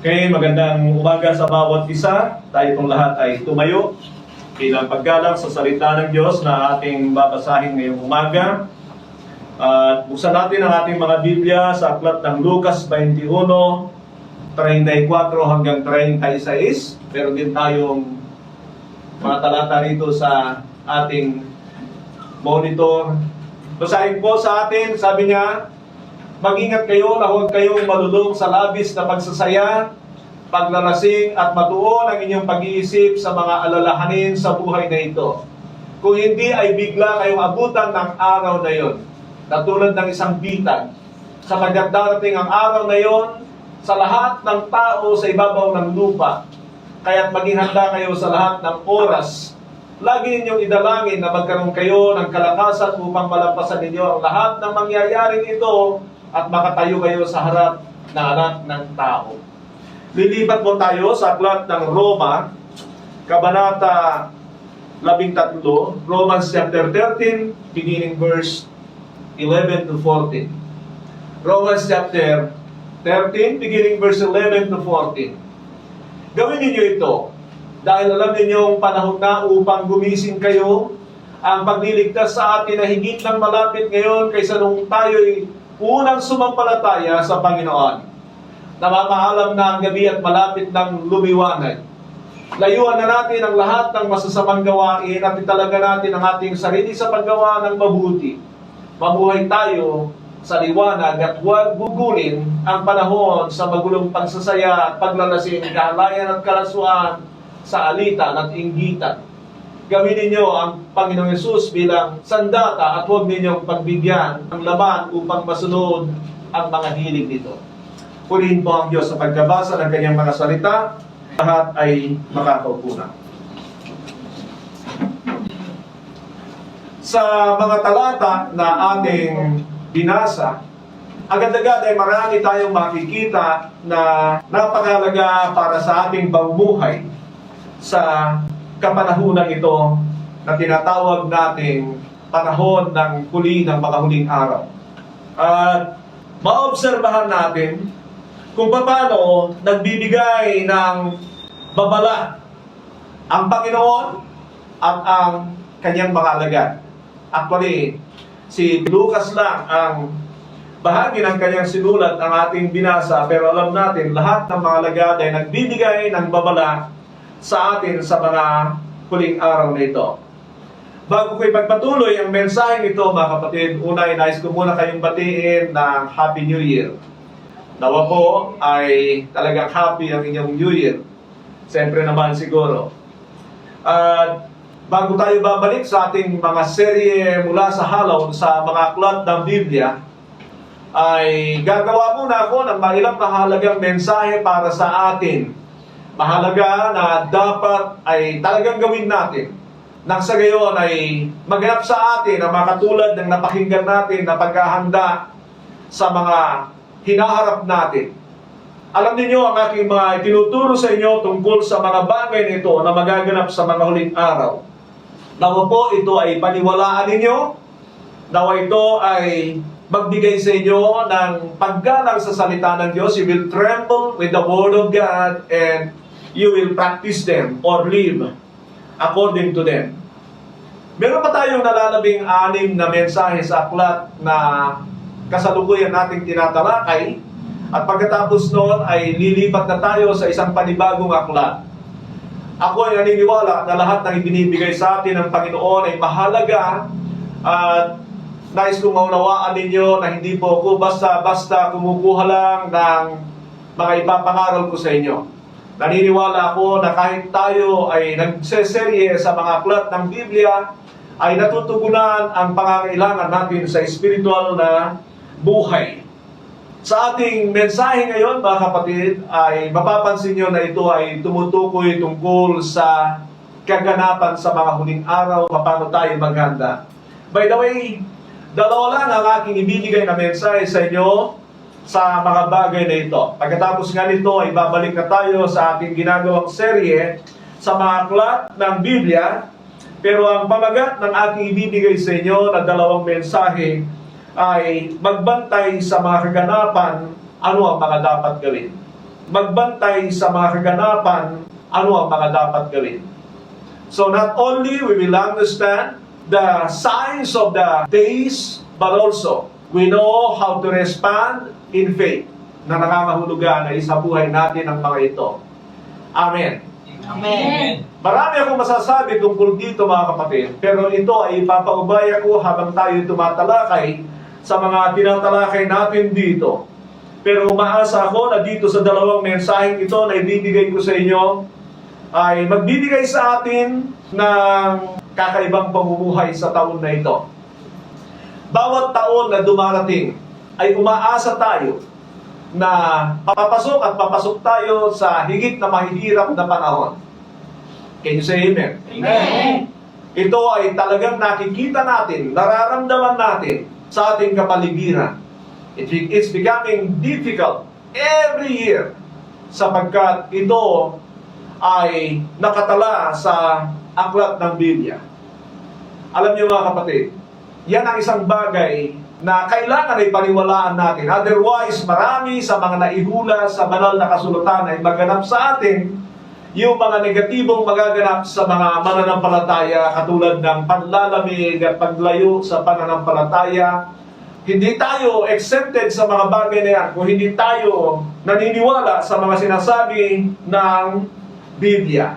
Okay, magandang umaga sa bawat isa. Tayo pong lahat ay tumayo bilang paggalang sa salita ng Diyos na ating babasahin ngayong umaga. At buksan natin ang ating mga Biblia sa aklat ng Lucas 21, 34 hanggang 36. Meron din tayong mga talata rito sa ating monitor. Basahin po sa atin, sabi niya, mag-ingat kayo na huwag kayong malulong sa labis na pagsasaya, paglalasing at matuon ang inyong pag-iisip sa mga alalahanin sa buhay na ito. Kung hindi ay bigla kayong abutan ng araw na yon, na tulad ng isang bitag. Sapagkat darating ang araw na yon sa lahat ng tao sa ibabaw ng lupa. Kaya't maging handa kayo sa lahat ng oras. Lagi ninyong idalangin na magkaroon kayo ng kalakasan upang malampasan ninyo ang lahat ng mangyayaring ito at makatayo kayo sa harap ng anak ng tao. Lilipat mo tayo sa aklat ng Roma, Kabanata 13, Romans chapter 13, beginning verse 11 to 14. Romans chapter 13, beginning verse 11 to 14. Gawin ninyo ito, dahil alam ninyong panahon na upang gumising kayo, ang pagliligtas sa atin na higit ng malapit ngayon kaysa nung tayo'y unang sumampalataya sa Panginoon. Namamaalam na ang gabi at malapit ng lumiwanag. Layuan na natin ang lahat ng masasamang gawain at italaga natin ang ating sarili sa paggawa ng mabuti. Mabuhay tayo sa liwanag at huwag gugulin ang panahon sa magulong pagsasaya at paglalasing, kahalayan at kalasuan sa alitan at inggitan. Gawin ninyo ang Panginoong Yesus bilang sandata at huwag ninyong pagbigyan ng laman upang masunod ang mga hilig nito. Purihin po ang Diyos sa pagkabasa ng kanyang mga salita. Lahat ay makakaupo na. Sa mga talata na ating binasa, agad-agad ay marami tayong makikita na napakahalaga para sa ating pamumuhay sa kapanahunan ito na tinatawag nating panahon ng huli ng mga huling araw. At maobserbahan natin kung paano nagbibigay ng babala ang Panginoon at ang kanyang mga alagad. Actually, si Lucas lang ang bahagi ng kanyang sinulat ang ating binasa, pero alam natin lahat ng mga alagad ay nagbibigay ng babala sa atin sa mga huling araw na ito. Bago ko ipagpatuloy ang mensaheng ito, mga kapatid, una ay nais ko muna kayong batiin ng Happy New Year. Nawa po ay talagang happy ang inyong New Year. Siyempre naman siguro. At bago tayo babalik sa ating mga serye mula sa Halloween sa mga aklat ng Biblia, ay gagawa muna ako ng mga ilang mahalagang mensahe para sa atin. Mahalaga na dapat ay talagang gawin natin. Nang sa gayon ay maganap sa atin ang makatulad ng napakinggan natin na paghahanda sa mga hinaharap natin. Alam niyo ang aking mga itinuturo sa inyo tungkol sa mga bagay nito na magaganap sa mga huling araw. Nawa po ito ay paniwalaan ninyo. Nawa ito ay magbigay sa inyo ng paggalang sa salita ng Diyos. You will tremble with the Word of God and you will practice them or live according to them. Meron pa tayong nalalabing-anim na mensahe sa aklat na kasalukuyan nating tinatalakay, at pagkatapos noon ay lilipat na tayo sa isang panibagong aklat. Ako ay naniniwala na lahat ng ibinibigay sa atin ng Panginoon ay mahalaga, at nais kong maunawaan ninyo na hindi po ako basta-basta kumukuha lang ng mga ipapangaral ko sa inyo. Naniniwala ako na kahit tayo ay nagseserye sa mga aklat ng Biblia, ay natutugunan ang pangangailangan natin sa spiritual na buhay. Sa ating mensahe ngayon, mga kapatid, ay mapapansin nyo na ito ay tumutukoy tungkol sa kaganapan sa mga huling araw, paano tayo maghanda. By the way, dalawa lang ang aking ibibigay na mensahe sa inyo sa mga bagay na ito. Pagkatapos nga nito ay babalik na tayo sa ating ginagawang serye sa mga aklat ng Biblia. Pero ang pamagat ng aking ibibigay sa inyo na dalawang mensahe ay magbantay sa mga kaganapan, ano ang mga dapat gawin. magbantay sa mga kaganapan, ano ang mga dapat gawin. So not only we will understand the signs of the days, but also we know how to respond in faith na nakakahulugan na sa buhay natin ang mga ito. Amen. Amen. Marami akong masasabi tungkol dito mga kapatid, pero ito ay ipapaubaya ko habang tayo tumatalakay sa mga tinatalakay natin dito. Pero umaasa ako na dito sa dalawang mensaheng ito na ibibigay ko sa inyo ay magbibigay sa atin ng kakaibang pamumuhay sa taon na ito. Bawat taon na dumarating ay umaasa tayo na papasok at papasok tayo sa higit na mahihirap na panahon. Can you say amen? Amen. Ito ay talagang nakikita natin, nararamdaman natin sa ating kapaligiran. It's becoming difficult every year sapagkat ito ay nakatala sa aklat ng Biblia. Alam niyo mga kapatid, yan ang isang bagay na kailangan ay paniwalaan natin. Otherwise, marami sa mga naihula sa banal na kasulatan ay maganap sa atin yung mga negatibong magaganap sa mga mananampalataya katulad ng panlalamig at paglayo sa pananampalataya. Hindi tayo exempted sa mga bagay na yan kung hindi tayo naniniwala sa mga sinasabi ng Biblia.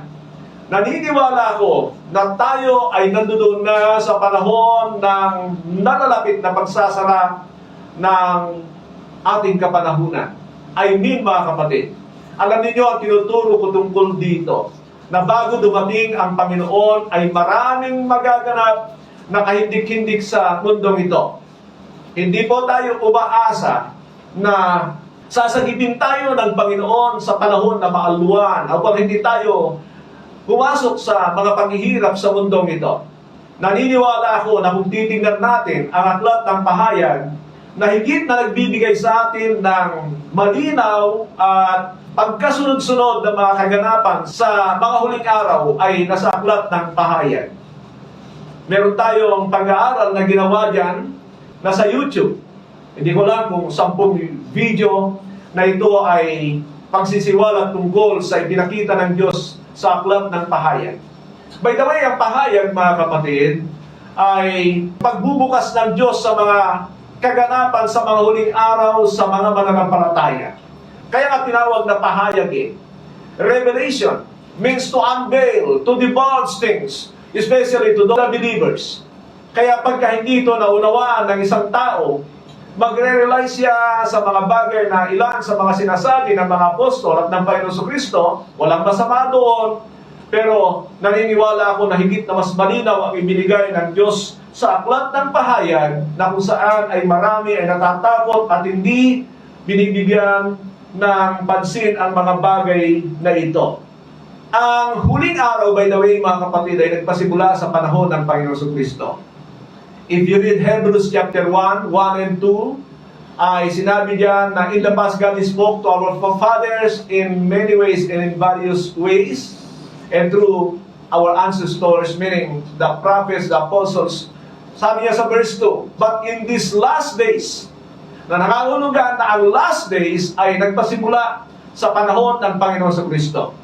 Naniniwala ako na tayo ay nandoon na sa panahon ng nalalapit na pagsasara ng ating kapanahunan. I mean mga kapatid, alam niyo ang tinuturo ko tungkol dito, na bago dumating ang Panginoon ay maraming magaganap na kahindik-hindik sa mundong ito. Hindi po tayo umaasa na sasagipin tayo ng Panginoon sa panahon na maaluan upang hindi tayo pumasok sa mga paghihirap sa mundong ito. Naniniwala ako na kung titingnan natin ang aklat ng pahayag na higit na nagbibigay sa atin ng malinaw at pagkasunod-sunod ng mga kaganapan sa mga huling araw ay nasa aklat ng pahayag. Meron tayong pag-aaral na ginawa dyan na sa YouTube. Hindi ko lang kung 10 video na ito ay pagsisiwalat tungkol sa ipinakita ng Diyos sa aklat ng pahayag. By the way, ang pahayag, mga kapatid, ay pagbubukas ng Diyos sa mga kaganapan sa mga huling araw sa mga mananampalataya. Kaya nga tinawag na pahayag eh. Revelation means to unveil, to divulge things, especially to the believers. Kaya pagka hindi ito naunawaan ng isang tao, magre-realize siya sa mga bagay na ilan sa mga sinasabi ng mga apostol at ng Panginoon Kristo, walang masama doon, pero naniniwala ako na higit na mas malinaw ang ibinigay ng Diyos sa aklat ng pahayag na kung saan ay marami ay natatakot at hindi binibigyan ng pansin ang mga bagay na ito. Ang huling araw, by the way, mga kapatid, ay nagpasimula sa panahon ng Panginoon Kristo. If you read Hebrews chapter 1 and 2, ay sinabi diyan na in the past God spoke to our fathers in many ways and in various ways, and through our ancestors, meaning the prophets, the apostles. Sabi niya sa verse 2, but in these last days, na nakahulugan na ang last days ay nagpasimula sa panahon ng Panginoon Kristo.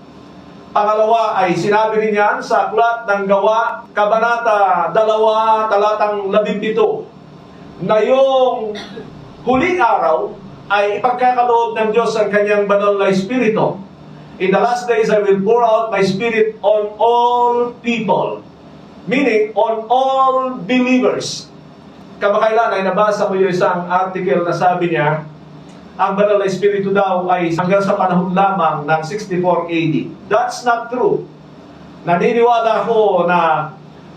Pangalawa ay sinabi rin yan sa aklat ng Gawa, Kabanata 2, talatang 17, na yung huling araw ay ipagkakaloob ng Diyos ang kanyang banal na Espiritu. In the last days, I will pour out my Spirit on all people. Meaning, on all believers. Kamakailan ay nabasa ko yung isang article na sabi niya, ang banal na Espiritu daw ay hanggang sa panahon lamang ng 64 AD. That's not true. Naniniwala ko na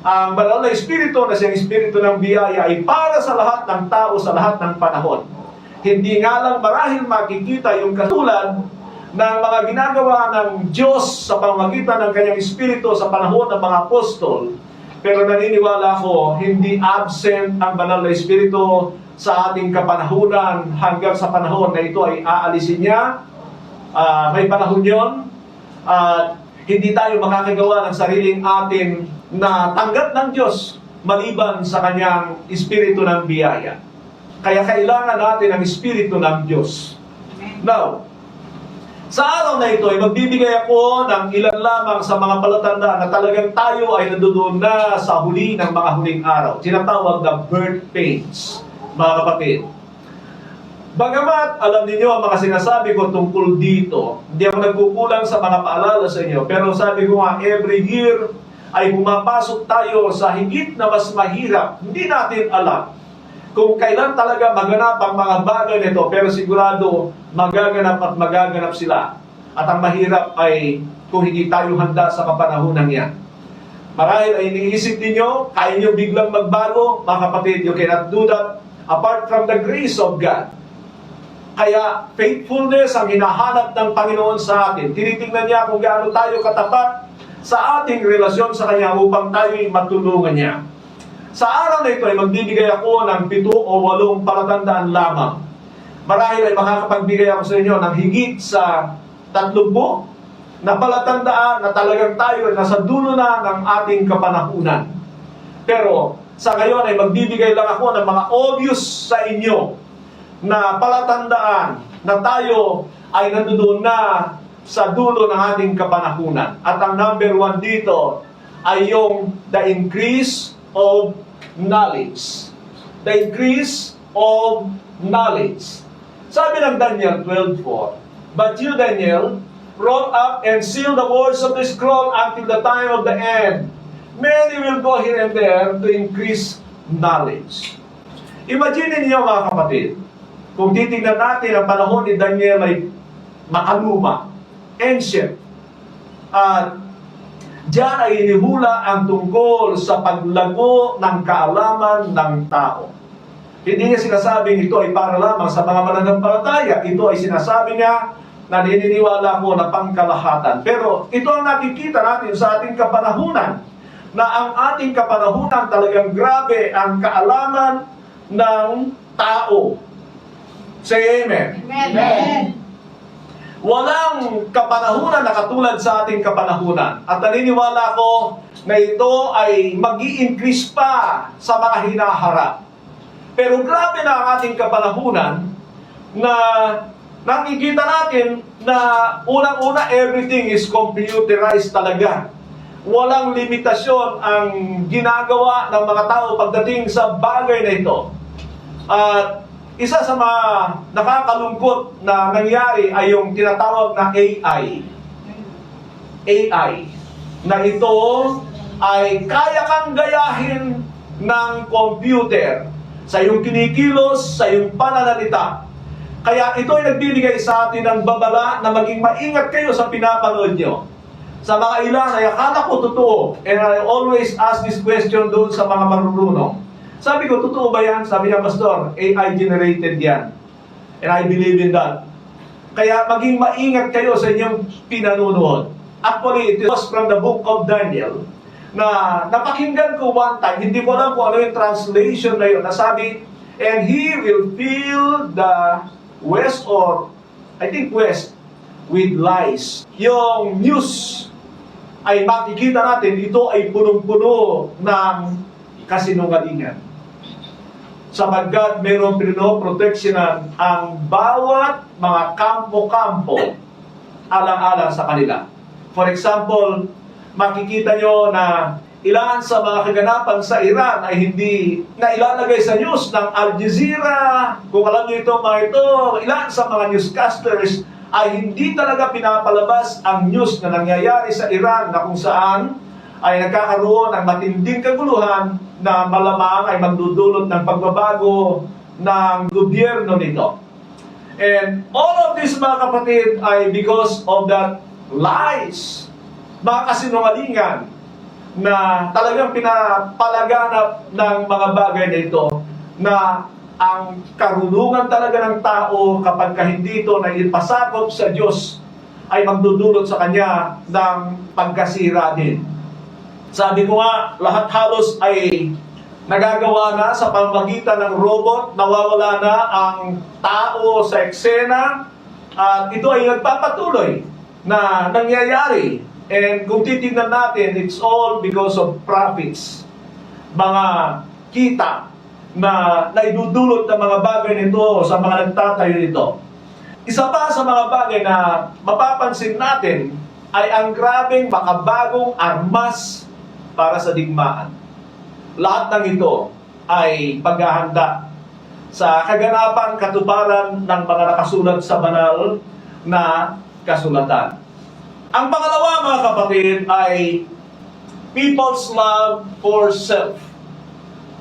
ang banal na Espiritu na siyang Espiritu ng biyaya ay para sa lahat ng tao sa lahat ng panahon. Hindi nga lang marahil makikita yung katulad ng mga ginagawa ng Diyos sa pamamagitan ng kanyang Espiritu sa panahon ng mga apostol. Pero naniniwala ko, hindi absent ang banal na Espiritu sa ating kapanahunan hanggang sa panahon na ito ay aalisin niya. May panahon yun. Hindi tayo makakagawa ng sariling atin na tanggap ng Diyos maliban sa kanyang Espiritu ng biyaya. Kaya kailangan natin ang Espiritu ng Diyos. Now, Sa araw na ito ay magbibigay ako ng ilan lamang sa mga palatandaan na talagang tayo ay nandoon na sa huli ng mga huling araw. Tinatawag na birth pains, mga kapatid. Bagamat alam niyo ang mga sinasabi ko tungkol dito, hindi ako nagkukulang sa mga paalala sa inyo, pero sabi ko nga, every year ay pumapasok tayo sa higit na mas mahirap. Hindi natin alam kung kailan talaga maganap ang mga bagay nito, pero sigurado magaganap at magaganap sila. At ang mahirap ay kung hindi tayo handa sa kapanahunan yan. Marahil ay iniisip ninyo, kaya nyo biglang magbago, mga kapatid, you cannot do that apart from the grace of God. Kaya faithfulness ang hinahanap ng Panginoon sa atin. Tinitingnan niya kung gaano tayo katapat sa ating relasyon sa Kanya upang tayo'y matulungan niya. Sa araw na ito ay magbibigay ako ng 7 o 8 palatandaan lamang. Marahil ay makakapagbigay ako sa inyo ng higit sa 30 na palatandaan na talagang tayo ay nasa dulo na ng ating kapanahunan. Pero sa ngayon ay magbibigay lang ako ng mga obvious sa inyo na palatandaan na tayo ay nandoon na sa dulo ng ating kapanahunan. At ang number 1 dito ay yung the increase of knowledge. The increase of knowledge. Sabi ng Daniel 12:4, "But you, Daniel, roll up and seal the words of the scroll until the time of the end. Many will go here and there to increase knowledge." Imagine niyo mga kapatid, kung titingnan natin ang panahon ni Daniel ay makaluma, ancient, at diyan ay inihula ang tungkol sa paglago ng kaalaman ng tao. Hindi niya sinasabing ito ay para lamang sa mga mananampalataya. Ito ay sinasabi niya na naniniwala ko na pangkalahatan. Pero ito ang nakikita natin sa ating kapanahunan, na ang ating kapanahunan talagang grabe ang kaalaman ng tao. Say amen. Amen. Walang kapanahunan na katulad sa ating kapanahunan. At naniniwala ko na ito ay mag-i-increase pa sa mga hinaharap. Pero grabe na ang ating kapanahunan na nakikita natin na unang-una everything is computerized talaga. Walang limitasyon ang ginagawa ng mga tao pagdating sa bagay na ito. At isa sa mga nakakalungkot na nangyari ay yung tinatawag na AI. AI. Na ito ay kaya kang gayahin ng computer sa iyong kinikilos, sa iyong pananalita. Kaya ito ay nagbibigay sa atin ng babala na maging maingat kayo sa pinapanood nyo. Sa mga ilan ay akala ko totoo, and I always ask this question doon sa mga marurunong. Sabi ko, totoo ba yan? Sabi niya, Pastor, AI generated yan. And I believe in that. Kaya maging maingat kayo sa inyong pinanunood. Actually, it was from the book of Daniel na napakinggan ko one time, hindi ko alam kung ano yung translation na yun, nasabi, and he will fill the west, or I think west, with lies. Yung news ay makikita natin, ito ay punong-puno ng kasinungalingan. Sapagkat mayroong pinoproteksyonan ang bawat mga kampo-kampo alang-alang sa kanila. For example, makikita nyo na ilan sa mga kaganapan sa Iran ay hindi na ilalagay sa news ng Al Jazeera. Kung alam nyo ito, mga ito, ilan sa mga newscasters ay hindi talaga pinapalabas ang news na nangyayari sa Iran, na kung saan ay nagkakaroon ng matinding kaguluhan na malamang ay magdudulot ng pagbabago ng gobyerno nito. And all of this, mga kapatid, ay because of that lies, mga kasinungalingan na talagang pinapalaganap ng mga bagay na ito, na ang karunungan talaga ng tao kapag hindi ito na ipasakop sa Diyos ay magdudulot sa Kanya ng pagkasira din. Sabi ko nga, lahat halos ay nagagawa na sa pamamagitan ng robot, nawawala na ang tao sa eksena, at ito ay nagpapatuloy na nangyayari. And kung titignan natin, it's all because of profits. Mga kita na naidudulot ng mga bagay nito sa mga nagtatayo nito. Isa pa sa mga bagay na mapapansin natin ay ang grabeng makabagong armas para sa digmaan. Lahat ng ito ay paghahanda sa kaganapan katuparan ng mga nakasulat sa banal na kasulatan. Ang pangalawa, mga kapatid, ay people's love for self.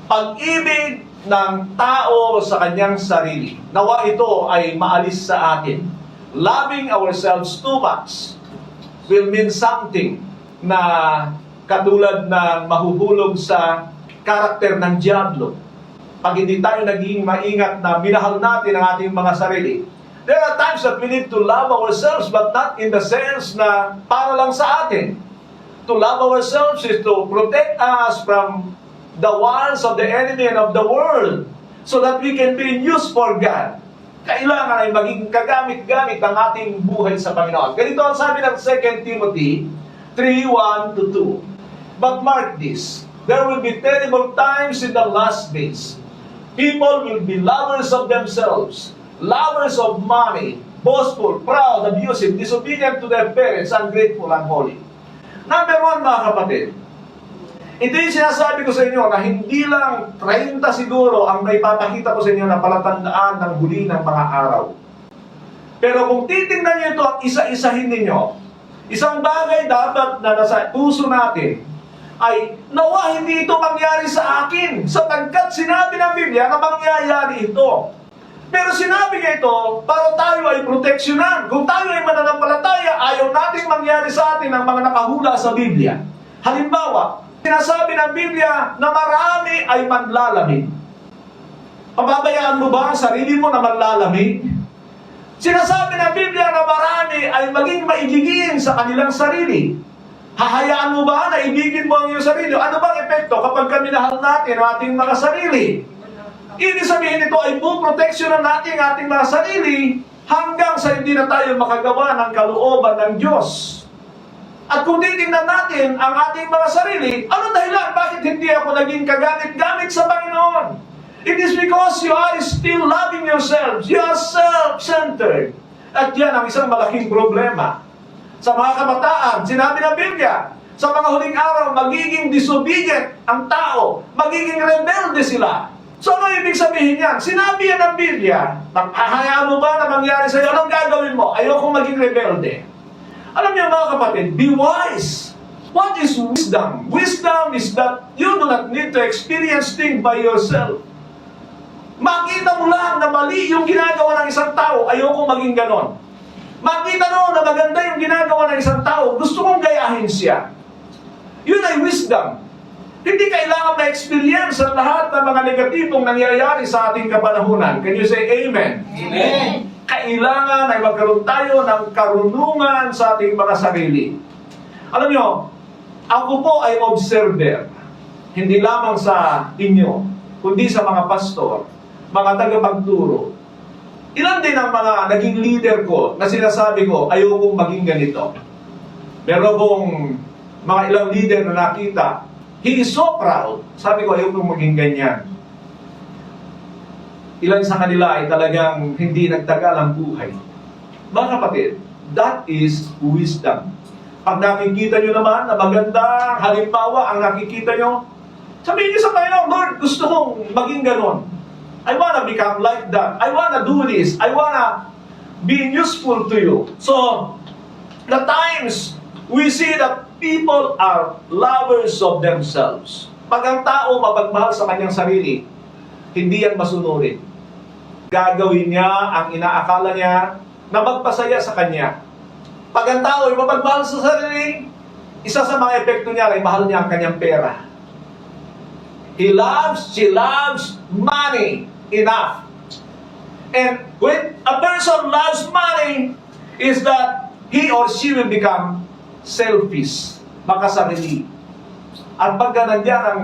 Pag-ibig ng tao sa kanyang sarili. Nawa ito ay maalis sa atin. Loving ourselves too much will mean something na katulad ng mahuhulog sa karakter ng dyablo. Pag hindi tayo naging maingat na minahal natin ang ating mga sarili, there are times that we need to love ourselves, but not in the sense na para lang sa atin. To love ourselves is to protect us from the wiles of the enemy and of the world, so that we can be in use for God. Kailangan ay maging kagamit-gamit ang ating buhay sa Panginoon. Ganito ang sabi ng 2 Timothy 3:1-2. But mark this, there will be terrible times in the last days. People will be lovers of themselves, lovers of money, boastful, proud, abusive, disobedient to their parents, ungrateful, unholy. Number 1, mga kapatid, ito yung sinasabi ko sa inyo na hindi lang 30 siguro ang may papakita ko sa inyo na palatandaan ng huli ng mga araw. Pero kung titingnan niyo ito at isa-isahin ninyo, isang bagay dapat na nasa puso natin ay nawa hindi ito mangyari sa akin, sapagkat sinabi ng Biblia na mangyayari ito. Pero sinabi niya ito para tayo ay proteksyonan. Kung tayo ay mananampalataya, ayaw nating mangyari sa atin ang mga nakahula sa Biblia. Halimbawa, sinasabi ng Biblia na marami ay manlalamig. Pababayaan mo ba ang sarili mo na manlalamig? Sinasabi ng Biblia na marami ay maging maibigin sa kanilang sarili. Hahayaan mo ba na ibigin mo ang iyong sarili? Ano bang epekto kapag minahal natin ang ating mga sarili? Ibig sabihin nito ay puproteksyonan natin ang ating mga sarili hanggang sa hindi na tayo makagawa ng kalooban ng Diyos. At kung titingnan natin ang ating mga sarili, ano dahilan? Bakit hindi ako naging kagamit-gamit sa Panginoon? It is because you are still loving yourselves. You are self-centered. At yan ang isang malaking problema. Sa mga kabataan, sinabi ng Biblia, sa mga huling araw, magiging disobedient ang tao. Magiging rebelde sila. So ano ibig sabihin yan? Sinabi yan ng Biblia, hahayaan mo ba na mangyari sa'yo? Anong gagawin mo? Ayokong maging rebelde. Alam niyo mga kapatid, be wise. What is wisdom? Wisdom is that you do not need to experience things by yourself. Makita mo lang na mali yung ginagawa ng isang tao, ayokong maging ganon. Makita mo na maganda yung ginagawa ng isang tao, gusto kong gayahin siya. Yun ay wisdom. Hindi kailangan ma-experience ang lahat ng mga negatibong nangyayari sa ating kapanahunan. Can you say amen? Amen. Kailangan ay magkaroon tayo ng karunungan sa ating mga sarili. Alam nyo, ako po ay observer. Hindi lamang sa inyo, kundi sa mga pastor, mga tagapagturo. Ilan din ang mga naging leader ko na sinasabi ko, ayokong maging ganito. Meron kong mga ilang leader na nakita, he is so proud. Sabi ko, ayokong maging ganyan. Ilan sa kanila ay talagang hindi nagtagal ang buhay. Mga kapatid, that is wisdom. Pag nakikita nyo naman na magandang halimbawa ang nakikita nyo, sabihin nyo sa Panginoon, Lord, gusto kong maging ganon. I wanna become like that. I wanna do this. I wanna be useful to you. So, the times we see that people are lovers of themselves. Pag ang tao mapagmahal sa kanyang sarili, hindi yan masunurin. Gagawin niya ang inaakala niya na magpasaya sa kanya. Pag ang tao ay mapagmahal sa sarili, isa sa mga epekto niya ay mahal niya ang kanyang pera. She loves money enough. And when a person loves money, is that he or she will become selfish, makasarili. At pagka nandiyan ang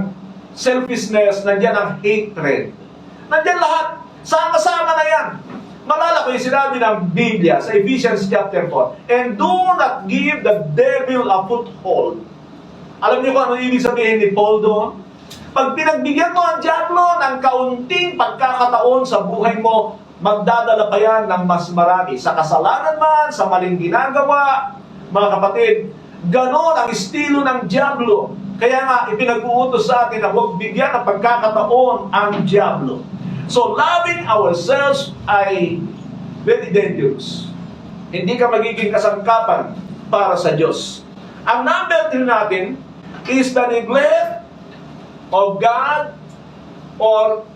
selfishness, nandiyan ang hatred. Nandiyan lahat, sama-sama na yan. Malala ko yung sinabi ng Biblia sa Ephesians chapter 4, and do not give the devil a foothold. Alam niyo kung ano ibig sabihin ni Paul doon? Pag pinagbigyan mo ang diablo ng kaunting pagkakataon sa buhay mo, magdadala pa yan ng mas marami. Sa kasalanan man, sa maling ginagawa, mga kapatid, ganon ang estilo ng dyablo. Kaya nga, ipinag-uutos sa atin na huwag bigyan ng pagkakataon ang dyablo. So, loving ourselves ay very dangerous. Hindi ka magiging kasangkapan para sa Diyos. Ang number 3 natin is the neglect of God or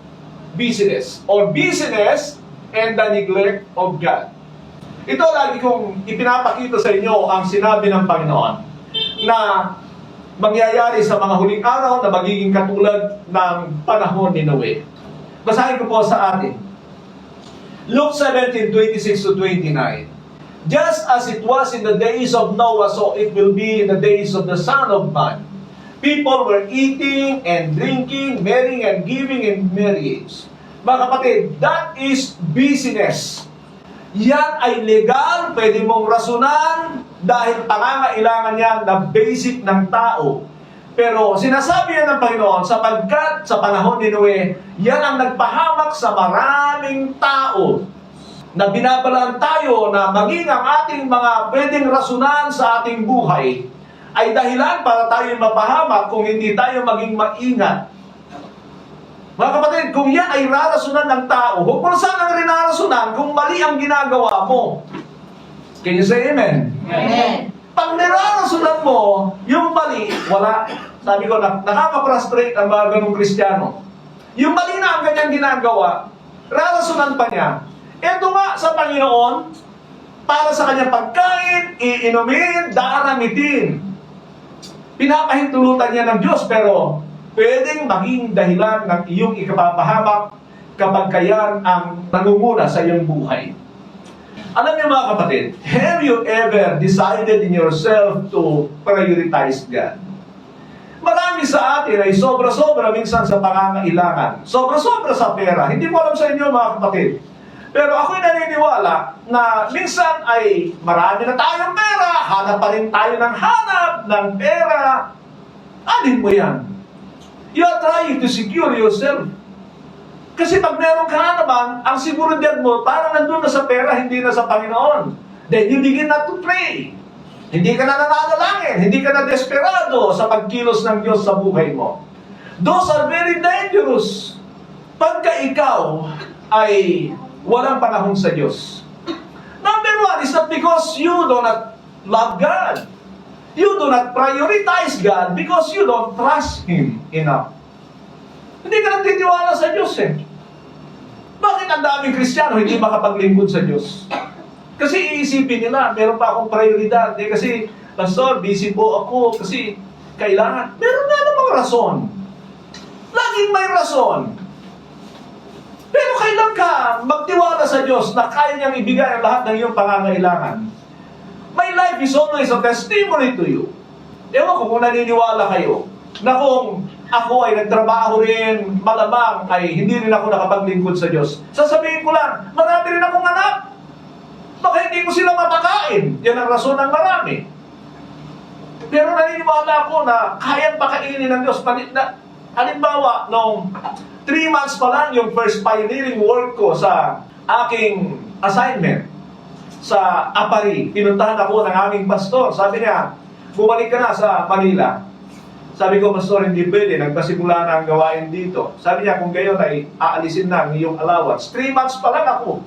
busyness. Or busyness and the neglect of God. Ito lagi kong ipinapakita sa inyo ang sinabi ng Panginoon na mangyayari sa mga huling araw na magiging katulad ng panahon ni Noe. Basahin ko po sa atin. Luke 17:26-29. Just as it was in the days of Noah, so it will be in the days of the Son of Man. People were eating and drinking, marrying and giving in marriage. Mga kapatid, that is business. Yan ay legal, pwede mong rasunan dahil pangangailangan yan na basic ng tao. Pero sinasabi yan ng Panginoon, sapagkat sa panahon ni Noe, yan ang nagpahamak sa maraming tao na binabalaan tayo na maging ang ating mga pwedeng rasunan sa ating buhay ay dahilan para tayo mapahamak kung hindi tayo maging maingat. Mga kapatid, kung yan ay rarasunan ng tao, huwag mo na sanang rinarasunan kung mali ang ginagawa mo. Can you say amen? Amen. Pag nirarasunan mo, yung mali, wala. Sabi ko, nakaka-frustrate ang mga ganong Kristiyano. Yung mali na ang kanyang ginagawa, rarasunan pa niya. Ito nga sa Panginoon, para sa kanyang pagkain, iinumin, daramitin. Pinapahintulutan niya ng Diyos, pero pwedeng maging dahilan ng iyong ikapapahamak kapag kayan ang nangunguna sa iyong buhay. Alam niyo mga kapatid, have you ever decided in yourself to prioritize God? Marami sa atin ay sobra-sobra minsan sa pangangailangan. Sobra-sobra sa pera. Hindi ko alam sa inyo mga kapatid. Pero ako'y naniniwala na minsan ay marami na tayong pera, hanap pa rin tayo ng hanap ng pera. Alin mo yan? You are trying to secure yourself. Kasi pag meron ka na naman, ang seguridad mo, parang nandun na sa pera, hindi na sa Panginoon. Then you begin not to pray. Hindi ka na nananalangin, hindi ka na desperado sa pagkilos ng Diyos sa buhay mo. Those are very dangerous. Pagka ikaw ay walang panahon sa Diyos. Number 1 is not because you do not love God. You do not prioritize God because you don't trust Him enough. Hindi ka nagtitiwala sa Diyos eh. Bakit ang daming Kristiyano hindi makapaglingkod sa Diyos? Kasi iisipin nila, meron pa akong prioridad. Eh, kasi, Pastor, busy po ako kasi kailangan. Meron nga namang rason. Laging may rason. Pero kailan ka magtiwala sa Diyos na kaya niyang ibigay ang lahat ng iyong pangangailangan? My life is always a testimony to you. Ewan ko kung naniniwala kayo na kung ako ay nagtrabaho rin, malamang ay hindi rin ako nakapaglingkod sa Diyos. Sasabihin ko lang, marami rin akong anak. Baka hindi ko sila mapakain. Yan ang rason ng marami. Pero naniniwala ako na kayang pakainin ng Diyos. Halimbawa, nung 3 months pa lang yung first pioneering work ko sa aking assignment sa Apari, pinuntahan ako ng aming pastor. Sabi niya, bumalik ka na sa Manila. Sabi ko, Pastor, hindi pwede. Nagpasimula na ang gawain dito. Sabi niya, kung gayon ay aalisin na ang iyong allowance. 3 months pa lang ako.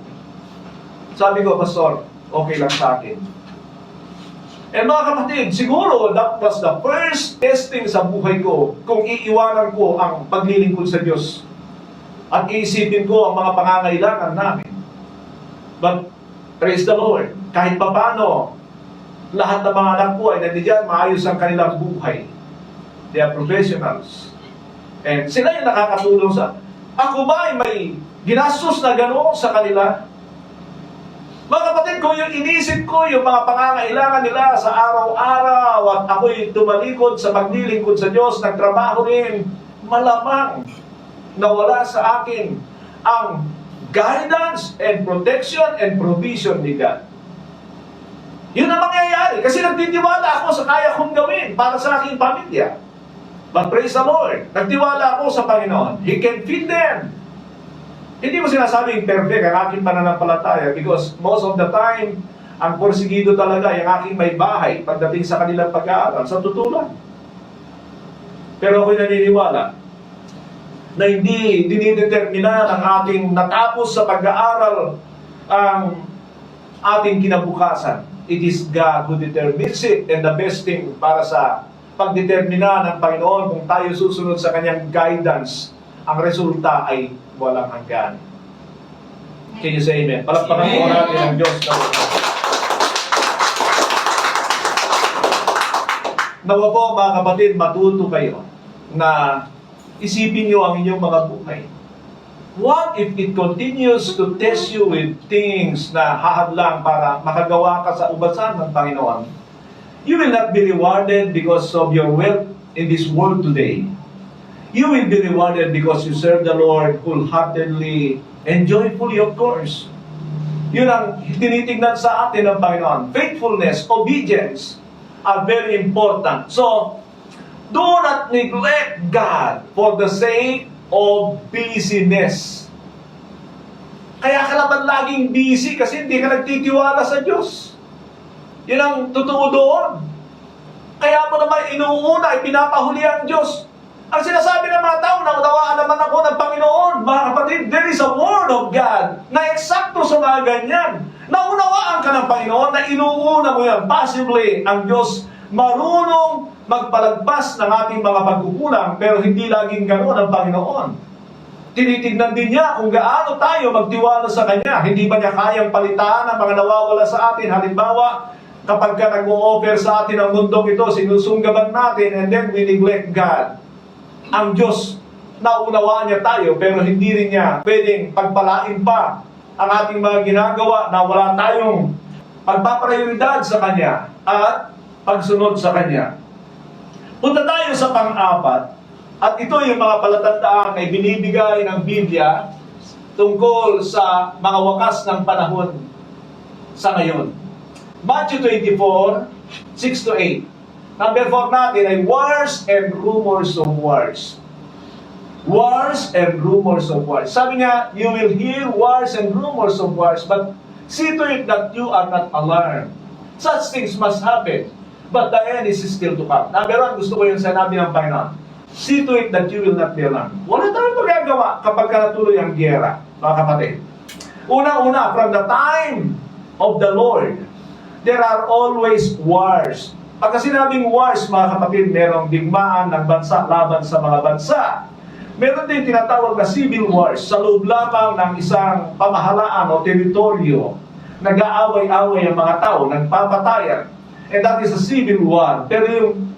Sabi ko, Pastor, okay lang sa akin. Eh mga kapatid, siguro that was the first testing sa buhay ko kung iiwanan ko ang paglilingkod sa Diyos at iisipin ko ang mga pangangailangan namin. But praise the Lord, kahit papano, lahat ng mga anak ko ay nandiyan, maayos ang kanilang buhay. They are professionals. And sila yung nakakatulong sa... Ako ba ay may ginastos na gano'n sa kanila? Mga kapatid, kung yung inisip ko yung mga pangangailangan nila sa araw-araw at ako'y tumalikod sa paglilingkod sa Diyos, nagtrabaho rin, malamang nawala sa akin ang guidance and protection and provision ni God. Yun ang mangyayari kasi nagtitiwala ako sa kaya kong gawin para sa aking pamilya. But praise the Lord, nagtiwala ako sa Panginoon. He can feed them. Hindi ko sinasabing perfect ang aking pananampalataya because most of the time, ang porsigido talaga yung aking may bahay pagdating sa kanilang pag-aaral. Sa totoo lang. Pero ako'y naniniwala na hindi dinidetermina ng ating natapos sa pag-aaral ang ating kinabukasan. It is God who determines it, and the best thing para sa pagdetermina ng Panginoon kung tayo susunod sa kanyang guidance, ang resulta ay walang hanggan. Can you say amen? Palakpakan po natin ang Diyos na nawa po mga kapatid, matuto kayo na isipin nyo ang inyong mga buhay. What if it continues to test you with things na hahadlang para makagawa ka sa ubasan ng Panginoon? You will not be rewarded because of your wealth in this world today. You will be rewarded because you serve the Lord wholeheartedly and joyfully, of course. Yun ang tinitignan sa atin ng Panginoon. Faithfulness, obedience are very important. So, do not neglect God for the sake of busyness. Kaya ka naman laging busy kasi hindi ka nagtitiwala sa Diyos. Yun ang totoo doon. Kaya mo naman inuuna, ipinapahuli ang Diyos. Ang sinasabi ng mga tao, naunawaan naman ako ng Panginoon. Mga kapatid, there is a word of God na eksakto sa mga ganyan. Naunawaan ka ng Panginoon na inuuna mo yan. Possibly, ang Diyos marunong magpalagpas ng ating mga pagkukulang, pero hindi laging ganoon ang Panginoon. Tinitignan din niya kung gaano tayo magtiwala sa Kanya. Hindi ba niya kayang palitan ang mga nawawala sa atin? Halimbawa, kapag ka nag-o-offer sa atin ang mundong ito, sinusunggaban natin, and then we neglect God. Ang Diyos, naunawaan niya tayo, pero hindi rin niya pwedeng pagpalain pa ang ating mga ginagawa na wala tayong pagpaprioridad sa Kanya at pagsunod sa Kanya. Punta tayo sa pang-apat, at ito yung mga palatandaan na ibinibigay ng Biblia tungkol sa mga wakas ng panahon sa ngayon. Matthew 24, 6-8. Number 4 natin ay wars and rumors of wars. Wars and rumors of wars. Sabi nga, you will hear wars and rumors of wars, but see to it that you are not alarmed. Such things must happen, but the end is still to come. Number 1, gusto ko yung sinabi ng Panginoon. See to it that you will not be alarmed. Wala tayong magagawa kapag natuloy ang giyera, mga kapatid. Una-una, from the time of the Lord, there are always wars. Pagka sinabing wars, mga kapatid, merong digmaan ng bansa laban sa mga bansa. Meron din tinatawag na civil wars sa loob lamang ng isang pamahalaan o teritoryo. Nag-aaway-away ang mga tao, nagpapatayan. And that is a civil war. Pero yung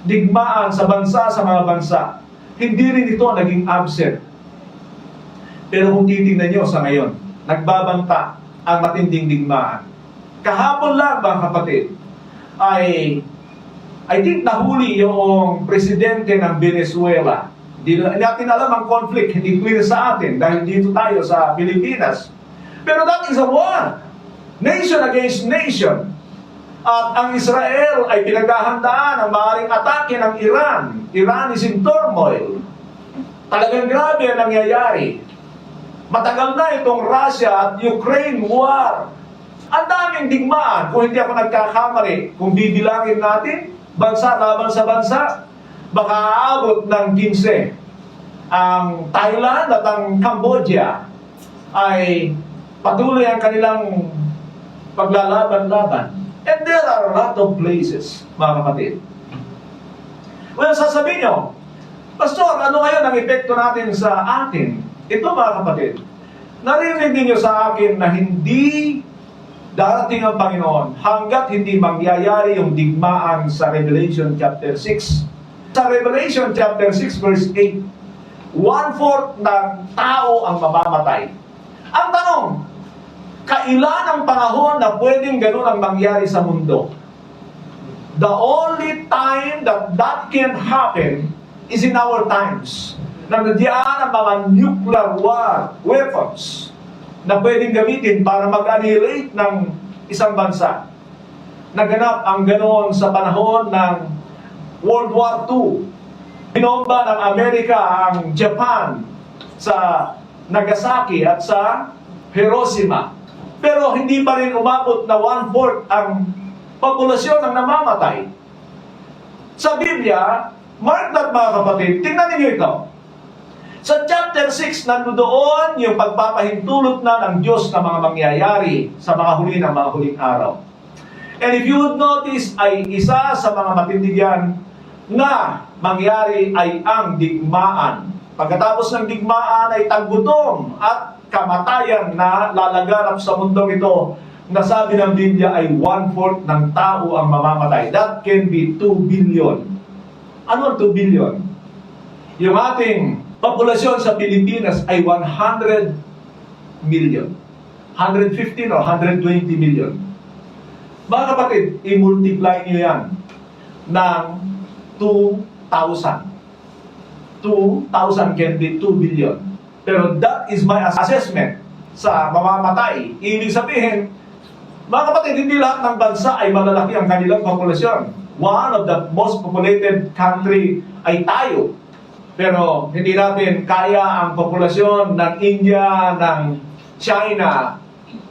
digmaan sa bansa sa mga bansa, hindi rin ito naging absent. Pero kung titignan nyo sa ngayon, nagbabanta ang matinding digmaan. Kahapon lang, mga kapatid, I think nahuli yung presidente ng Venezuela. Hindi natin alam ang conflict, hindi clear sa atin dahil dito tayo sa Pilipinas. Pero that is a war. Nation against nation. At ang Israel ay pinaghahandaan ang maaaring atake ng Iran. Iran is in turmoil. Talagang grabe ang nangyayari. Matagal na itong Russia at Ukraine war. Ang daming digmaan, kung hindi ako nagkakamali, kung bibilangin natin, bansa laban sa bansa, baka aabot ng 15. Ang Thailand at ang Cambodia ay patuloy ang kanilang paglalaban-laban. And there are a lot of places, mga kapatid. Well, sasabihin nyo, Pastor, ano ngayon ang epekto natin sa atin? Ito, mga kapatid, narinig niyo sa akin na hindi darating ang Panginoon hanggat hindi mangyayari yung digmaan sa Revelation chapter 6. Sa Revelation chapter 6 verse 8, 1/4 ng tao ang mamamatay. Ang tanong, kailan ang panahon na pwedeng ganun ang mangyari sa mundo? The only time that can happen is in our times. Na nandiyan ang mga nuclear war weapons na pwedeng gamitin para mag-annihilate ng isang bansa. Naganap ang ganoon sa panahon ng World War II. Binomba ng Amerika ang Japan sa Nagasaki at sa Hiroshima. Pero hindi pa rin umabot na 1/4 ang populasyon ang namamatay. Sa Biblia, mark that mga kapatid, tingnan ninyo ito. Sa chapter 6, nandoon yung pagpapahintulot na ng Diyos na mga mangyayari sa mga huli ng mga huling araw. And if you would notice, ay isa sa mga matindigan na mangyari ay ang digmaan. Pagkatapos ng digmaan ay taggutom at kamatayan na lalaganap sa mundong ito na sabi ng Biblia ay 1/4 ng tao ang mamamatay. That can be 2 billion. Ano ang 2 billion? Yung ating populasyon sa Pilipinas ay 100 million. 115 or 120 million. Mga kapatid, i-multiply nyo yan ng 2,000. 2,000 can be 2 billion. Pero that is my assessment sa mamamatay. Ibig sabihin, mga kapatid, hindi lahat ng bansa ay malalaki ang kanilang populasyon. One of the most populated country ay tayo. Pero hindi natin kaya ang populasyon ng India, ng China,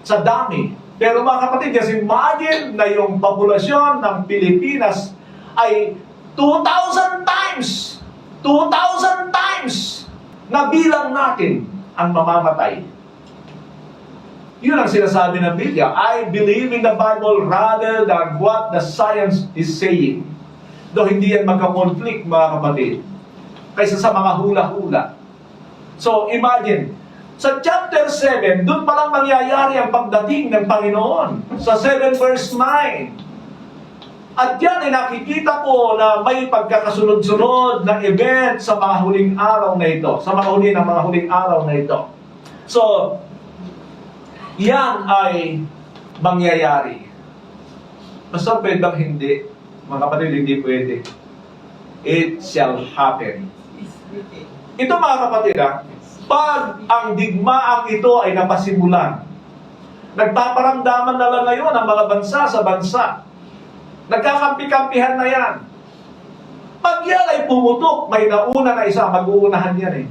sa dami. Pero mga kapatid, just imagine na yung populasyon ng Pilipinas ay 2,000 times! 2,000 times! Na bilang natin ang mamamatay. Yun ang sinasabi ng Biblia. I believe in the Bible rather than what the science is saying. Though hindi yan magka-conflict, mga kapatid, kaysa sa mga hula-hula. So, imagine, sa chapter 7, doon palang mangyayari ang pagdating ng Panginoon. Sa 7 verse 9. At yan ay nakikita ko na may pagkakasunod-sunod na event sa mga huling araw na ito. Sa mga huling araw na ito. So, yan ay mangyayari. Basta pwede bang hindi? Mga kapatid, hindi pwede. It shall happen. Ito mga kapatid, pag ang digmaang ito ay napasimulan, nagpaparamdaman na lang ngayon ang mga bansa sa bansa. Nagkakampi-kampihan na yan. Pag yan ay pumutok, may nauna na isa, mag-uunahan yan eh.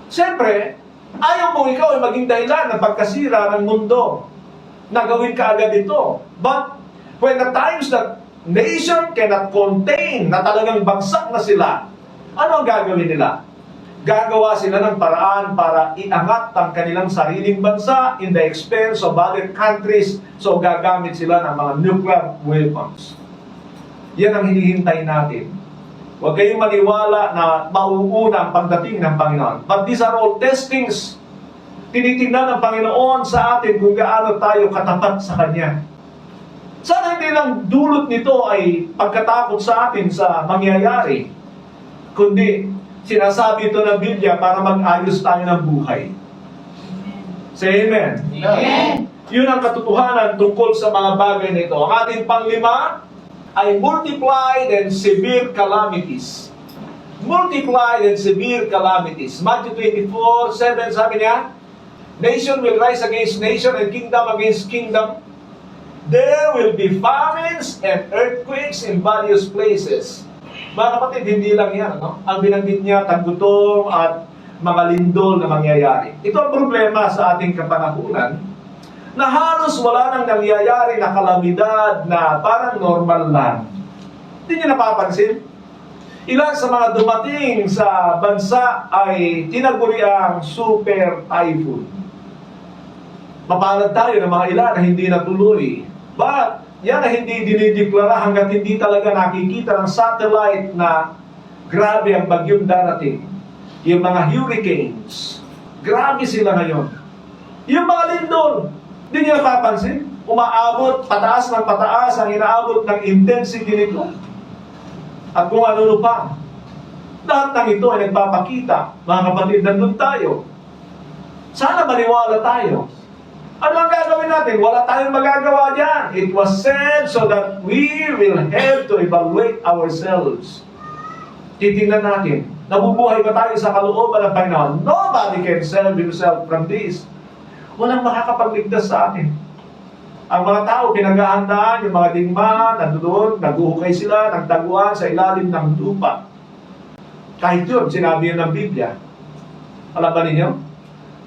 Siyempre, ayaw mo ikaw ay maging dahilan ng pagkasira ng mundo na gawin ka agad ito. But when the times that nation cannot contain, na talagang bagsak na sila, ano ang gagawin nila? Gagawa sila ng paraan para iangat ang kanilang sariling bansa in the expense of other countries. So gagamit sila ng mga nuclear weapons. Yan ang hinihintay natin. Huwag kayong maniwala na mauuna ang pagdating ng Panginoon. But these are all testings. Tinitingnan ng Panginoon sa atin kung gaano tayo katapat sa Kanya. Sana hindi lang dulot nito ay pagkatakot sa atin sa mangyayari, kundi sinasabi ito ng Biblia para mag-ayos tayo ng buhay. Say amen. Amen. Yun ang katotohanan tungkol sa mga bagay na ito. Ang ating panglima ay multiplied and severe calamities. Multiplied and severe calamities. Matthew 24:7 sabi niya, nation will rise against nation and kingdom against kingdom. There will be famines and earthquakes in various places. Mga kapatid, hindi lang yan. No? Ang binanggit niya, taggutom at mga lindol na mangyayari. Ito ang problema sa ating kapanahunan na halos wala nang nangyayari na kalamidad na parang normal lang. Hindi niyo napapansin? Ilan sa mga dumating sa bansa ay tinaguri ang super typhoon. Mapalad tayo ng mga ilan na hindi natuloy. But yan na hindi dinideklara hanggat hindi talaga nakikita ng satellite na grabe ang bagyong darating. Yung mga hurricanes, grabe sila ngayon. Yung mga lindol, hindi niyo napapansin? Umaabot, pataas ng pataas ang inaabot ng intensity nito. At kung ano pa. Lahat ng ito ay nagpapakita. Mga kapatid, nandun tayo. Sana maniwala tayo. Ano ang gagawin natin? Wala tayong magagawa dyan. It was said so that we will have to evaluate ourselves. Titingnan natin, nabubuhay ba tayo sa kalooban ng Panginoon? Nobody can save himself from this. Walang makakapagligtas sa atin. Ang mga tao, pinaghahandaan, yung mga digmaan, nandoon, naguhukay sila ng taguan sa ilalim ng lupa. Kahit yun, sinabi yun ng Biblia. Alam ba ninyo?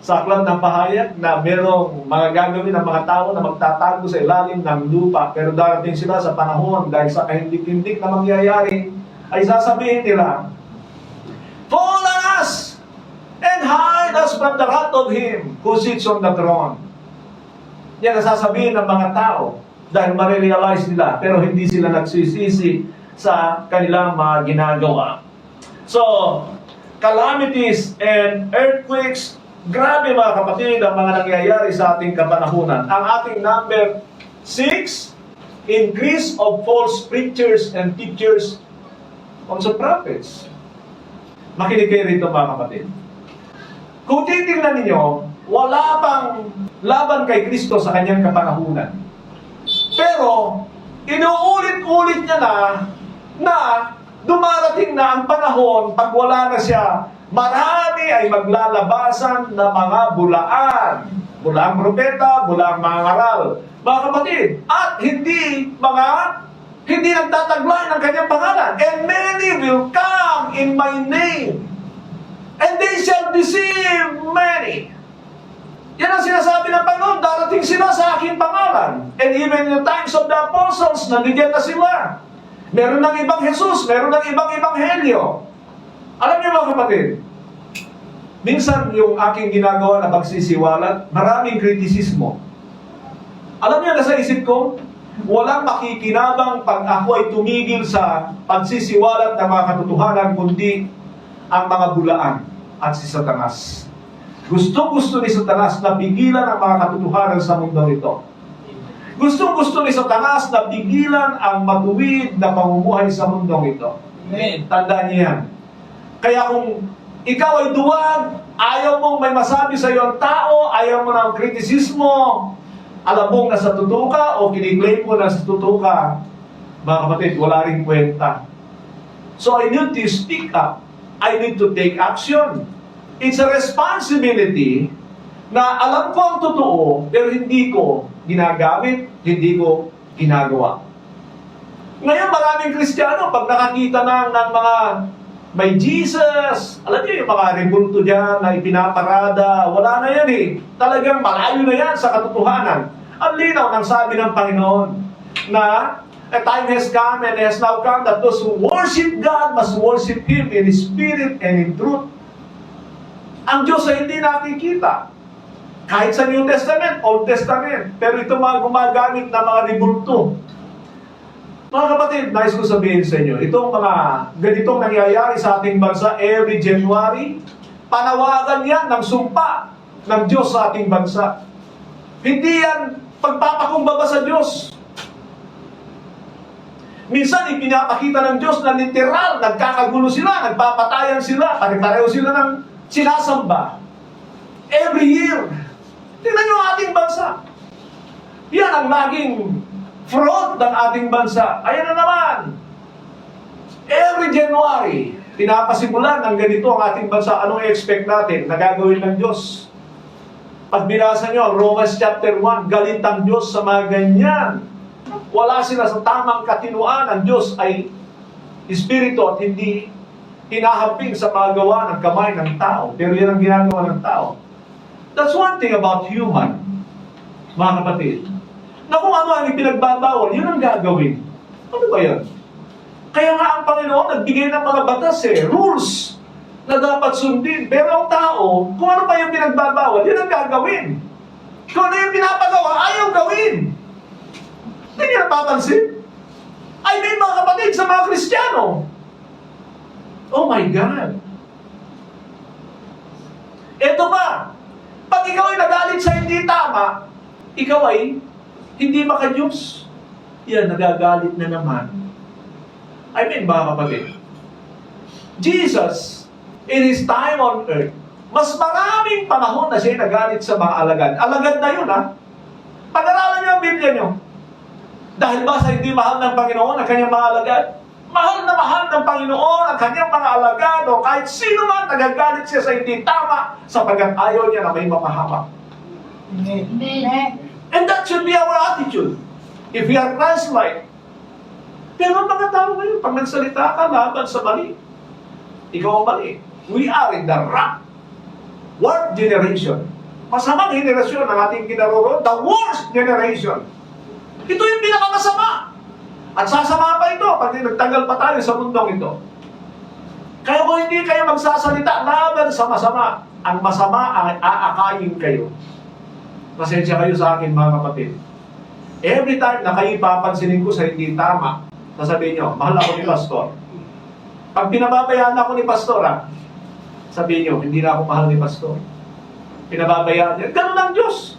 Sa aklat ng pahayag na merong mga gagawin ng mga tao na magtatago sa ilalim ng lupa, pero darating sila sa panahon dahil sa kahindik-hindik na mangyayari, ay sasabihin nila, "Fall on us and hide us from the wrath of Him who sits on the throne." Yan ang sasabihin ng mga tao dahil marirealize nila, pero hindi sila nagsisisi sa kanilang mga ginagawa. So, calamities and earthquakes, grabe mga kapatid ang mga nangyayari sa ating kapanahunan. Ang ating number 6, increase of false preachers and teachers, also prophets. Makinig kayo rito mga kapatid. Kung titingnan ninyo, wala pang laban kay Kristo sa kanyang kapanahunan. Pero, inuulit-ulit niya na dumarating na ang panahon, pag wala na siya, marami ay maglalabasan na mga bulaan. Bulaang propeta, bulaang mga ngaral. Mga kapatid, at hindi nagtataglay ng kanyang pangalan. And many will come in my name, and they shall deceive many. Yan ang sinasabi ng Panginoon, darating sila sa aking pangalan. And even in the times of the apostles, nandiyan na sila. Meron ng ibang Jesus, meron ng ibang ebanghelyo. Alam niyo mga kapatid, minsan yung aking ginagawa na pagsisiwalat, maraming kritisismo. Alam niyo na sa isip ko, walang makikinabang pag ako ay tumigil sa pagsisiwalat ng mga katotohanan, kundi ang mga bulaan at si Satanas. Gusto ni Satanas na pigilan ang mga katotohanan sa mundo ito. Gusto ni Satanas na pigilan ang matuwid na pamumuhay sa mundong ito. Amen. Tandaan niyo yan. Kaya kung ikaw ay duwag, ayaw mong may masabi sa iyong tao, ayaw mo ng kritisismo, alam mong nasa totoo ka o kiniklaim mo nasa totoo ka, mga kapatid, wala rin kwenta. So I need to speak up. I need to take action. It's a responsibility na alam ko ang totoo, pero hindi ko ginagamit, hindi ko ginagawa. Ngayon, maraming Kristiyano, pag nakakita ng mga may Jesus, alam niyo yung mga rebulto dyan na ipinaparada, wala na yan eh. Talagang malayo na yan sa katotohanan. Ang linaw ng sabi ng Panginoon na a time has come and has now come that those who worship God must worship Him in spirit and in truth. Ang Diyos ay hindi nakikita. Kahit sa New Testament, Old Testament. Pero ito mga gumagamit na mga rebulto. Mga kapatid, nais ko sabihin sa inyo, itong mga ganitong nangyayari sa ating bansa every January, panawagan yan ng sumpa ng Diyos sa ating bansa. Hindi yan pagpapakumbaba sa Diyos. Minsan, ipinapakita ng Diyos na literal, nagkakagulo sila, nagpapatayan sila, pare-pareho sila ng sinasamba. Every year. Tingnan nyo ang ating bansa. Yan ang laging fraud ng ating bansa. Ayan na naman. Every January, pinapasimulan ng ganito ang ating bansa. Anong i-expect natin na gagawin ng Diyos? Pag binasa nyo, Romans chapter 1, galit ang Diyos sa mga ganyan. Wala sila sa tamang katinuan. Ang Diyos ay Espiritu at hindi hinahamping sa mga gawa ng kamay ng tao. Pero yan ang ginagawa ng tao. That's one thing about human, mga kapatid. Na kung ano ang ipinagbabawal, yun ang gagawin. Ano ba yan? Kaya nga ang Panginoon nagbigay ng mga batas rules na dapat sundin. Pero ang tao, kung ano pa yung pinagbabawal, yun ang gagawin. Kung ano yung pinapagawa, ayaw gawin. Hindi niya napapansin. I mean, mga kapatid, sa mga Kristiyano. Oh my God. Ito ba? Pag ikaw ay nagalit sa hindi tama, ikaw ay hindi maka-Diyos. Yan, nagagalit na naman. I mean, mga kapatid, Jesus, in His time on earth, mas maraming panahon na siya nagalit sa mga alagad. Alagad na yun, ha? Pag-aralan niyo ang Biblia niyo. Dahil ba sa hindi mahal ng Panginoon ang kanyang mga alagad? Mahal na mahal ng Panginoon ang kanyang mga alagad o kahit sino man nagagalit siya sa hindi tama sapagkat ayaw niya na may mapahamak. Amen. And that should be our attitude. If we are Christ-like. Pero ang mga tao ngayon, pag nagsalita ka laban sa mali, ikaw ang mali. We are in the wrong. What generation? Masamang generasyon ang ating kinaroroon. The worst generation. Ito yung pinakamasama. At sasama pa ito pag nagtagal pa tayo sa mundong ito. Kaya kung hindi kayo magsasalita laban sa masama, ang masama ang aakayin kayo. Pasensya kayo sa akin mga kapatid. Every time na kayo papansinin ko sa hindi tama, sasabihin nyo, mahal ako ni Pastor. Pag pinababayaan ako ni Pastor, sabihin nyo, hindi na ako mahal ni Pastor. Pinababayaan niya. Ganun ang Diyos.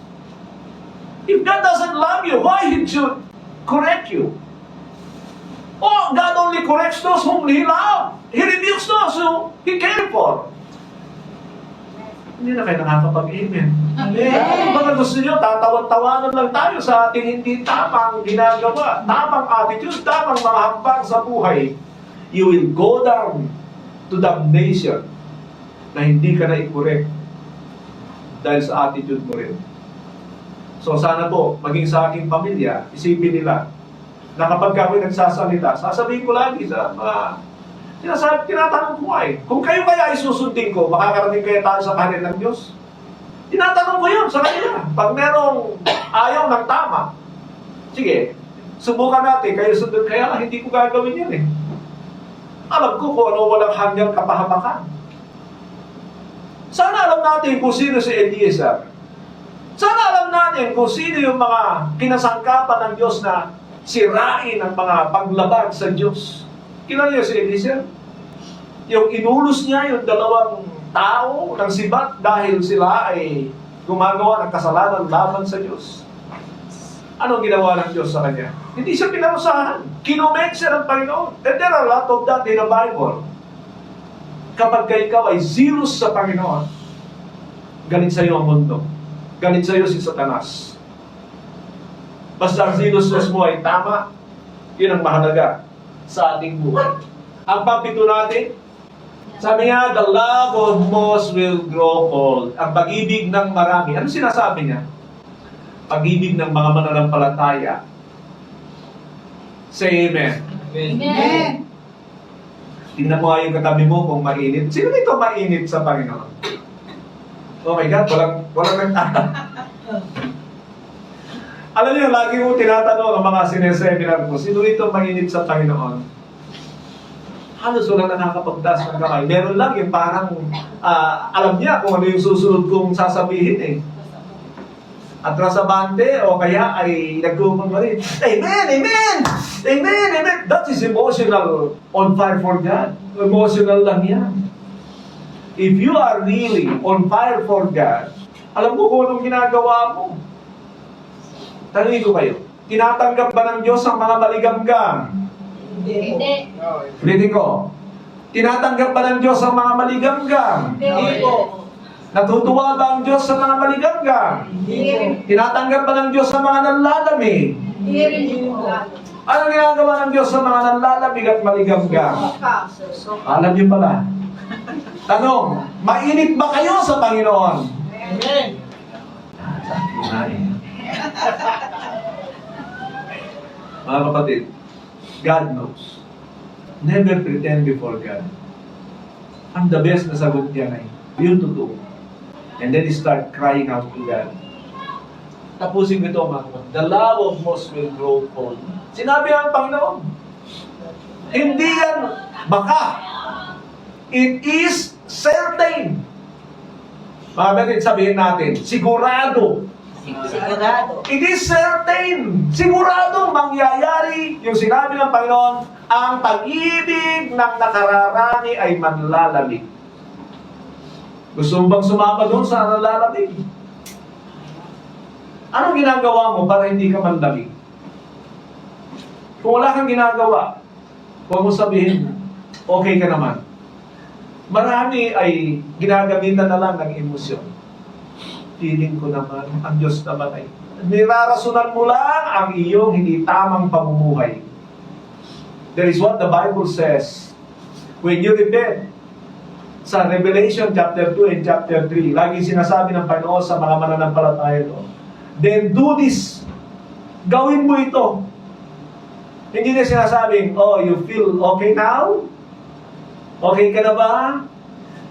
If God doesn't love you, why He should correct you? Oh, God only corrects those whom He loves. He rebukes those who He cares for. Hindi na kayo nakakapag-amen. Kung baka gusto nyo, tatawan-tawanan lang tayo sa ating hindi tamang ginagawa, tamang attitude, tamang mga hakbang sa buhay, you will go down to damnation na hindi ka na i-correct dahil sa attitude mo rin. So sana po, maging sa aking pamilya, isipin nila na kapag kami nagsasalita, sasabihin ko lagi sa mga tinatanong ko kung kayo kaya ay susundin ko, makakarating kaya tayo sa kanin ng Diyos? Tinatanong ko yun sa kanila. Pag merong ayaw ng tama, sige, subukan natin, kayo sundin, kaya hindi ko gagawin yun eh. Alam ko kung ano walang hanggang kapahamakan. Sana alam natin kung sino si Eliezer. Sana alam natin kung sino yung mga kinasangkapan ng Diyos na sirain ang mga paglaban sa Diyos. Kilala niyo si Eliezer? Yung inulos niya yung dalawang tao ng sibat dahil sila ay gumagawa ng kasalanan laban sa Diyos. Anong ginawa ng Diyos sa kanya? Hindi siya pinarusahan. Kinoment siya ng Panginoon. And there are a lot of that in the Bible. Kapag ikaw ay zealous sa Panginoon, galit sa iyo ang mundo. Galit sa iyo si Satanas. Basta ang zealousness mo ay tama, yun ang mahalaga sa ating buhay. Ang papito natin, sabi nga, the love of most will grow cold. Ang pag-ibig ng marami. Ano sinasabi niya? Pag-ibig ng mga mananampalataya. Say amen. Amen. Tingnan mo nga yung katabi mo kung mainit. Sino dito mainit sa Panginoon? Oh my God, walang nagtata. Alam niyo, lagi mo tinatanong ang mga sineseminar ko, sino dito mainit sa Panginoon? Halos walang nakakapagtaas ng kamay. Meron lang yung parang alam niya kung ano yung susunod kong sasabihin eh. Atrasabante o kaya ay nagkukunwari. Amen! Amen! Amen! Amen! That is emotional on fire for God. Emotional lang yan. If you are really on fire for God, alam mo kung anong ginagawa mo. Tanungin ko kayo, tinatanggap ba ng Diyos ang mga maligamgam? Hindi. Ulitin ko, tinatanggap ba ng Diyos ang mga maligamgam? Hindi po. Natutuwa ba ang Diyos sa mga maligamgam? Hindi. Tinatanggap ba ng Diyos sa mga nanlalamig? Hindi rin po. Ano ginagawa ng Diyos sa mga nanlalamig at maligamgam? Alam niyo pala. Tanong, mainit ba kayo sa Panginoon? Amen. Mga kapatid, God knows. Never pretend before God. Ang the best na sagot niya ay, yung totoo. And then start crying out to God. Tapusin ko ito mga kapatid. The love of most will grow cold. Sinabi ang Panginoon. Hindi yan baka. It is certain. Mga kapatid, sabihin natin, sigurado. Sigurado. It is certain. Siguradong mangyayari yung sinabi ng Panginoon, ang pag-ibig ng nakararami ay manlalamig. Gusto mo bang sumama doon sa nanlalamig? Anong ginagawa mo para hindi ka manlamig? Kung wala kang ginagawa, huwag mo sabihin, okay ka naman. Marami ay ginagamitan na lang ng emosyon. Feeling ko naman, ang Diyos naman ay nirarasunan mo lang ang iyong hindi tamang pamumuhay. There is what the Bible says. When you repent, sa Revelation chapter 2 and chapter 3, lagi sinasabi ng Panginoon sa mga mananampalataya doon, then do this. Gawin mo ito. Hindi na sinasabing, oh, you feel okay now? Okay ka na ba?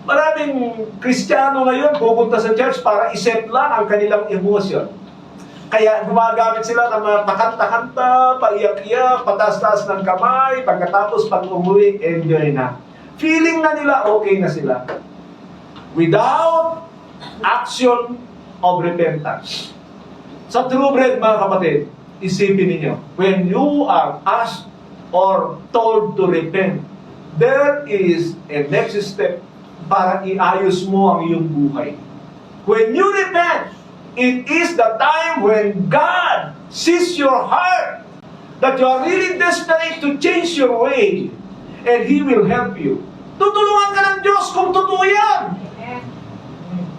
Maraming Kristiyano ngayon pupunta sa church para iset lang ang kanilang emosyon. Kaya gumagamit sila ng mga pakanta-kanta, paiyak-iyak, pataas-taas ng kamay, pagkatapos pag umuwi, enjoy na. Feeling na nila okay na sila. Without action of repentance. Sa true bread, mga kapatid, isipin ninyo, when you are asked or told to repent, there is a next step para iayos mo ang iyong buhay. When you repent, it is the time when God sees your heart, that you are really desperate to change your way, and He will help you. Tutulungan ka ng Diyos kung totoo yan.